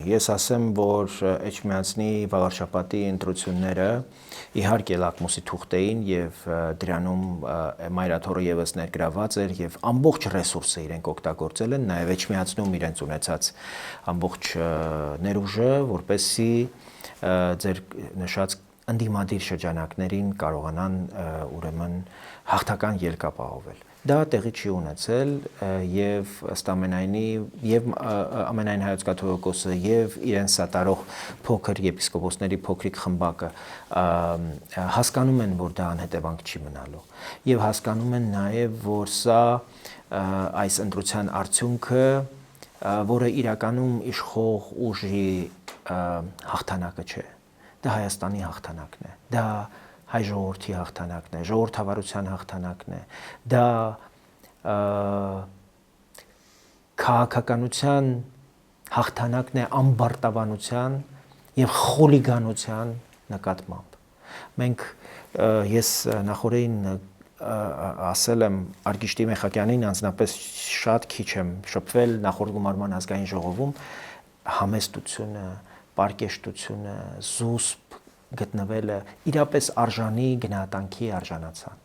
Ես ասեմ, որ Էջմիածնի վաղարշապատի ընտրությունները իհարկե լակմուսի թուղթ էին եւ դրանում Մայրաթորը եւս ներգրաված էր եւ ամբողջ ռեսուրսը իրենք օգտագործել են, նաեւ Էջմիածնում իրենց ունեցած ամբողջ ներուժը, որպեսզի ձեր նշած ընդդիմադիր շրջանակներին կարողանան ուրեմն հաղթական ելք ապահովել։ Դա տեղի չի ունեցել եւ ըստ ամենայնի եւ ամենայն հայոց կաթողիկոսը եւ իրեն սատարող փոքր եպիսկոպոսների փոքրիկ խմբակը հասկանում են, որ դա անհետևանք չի մնալու եւ հասկանում են նաեւ, որ սա այս ընտրության արդյունքը, որը իրականում իշխող ուժի հաղթանակը չէ, դա Հայաստանի հաղթանակն է, դա հայ ժողովրդի հաղթանակն է, ժողովրդավարության հաղթանակն է, դա քաղաքականության հաղթանակն է ամբարտավանության եւ խոլիգանության նկատմամբ։ Մենք ես նախորդին ասել եմ Արգիշտի Մեխակյանին անձնապես շատ քիչ եմ շփվել նախորդ գումարման ազգային ժողովում, համեստությունը, պարկեշտությունը, զուսպ գտնվելը իրապես արժանի գնահատանքի արժանացան։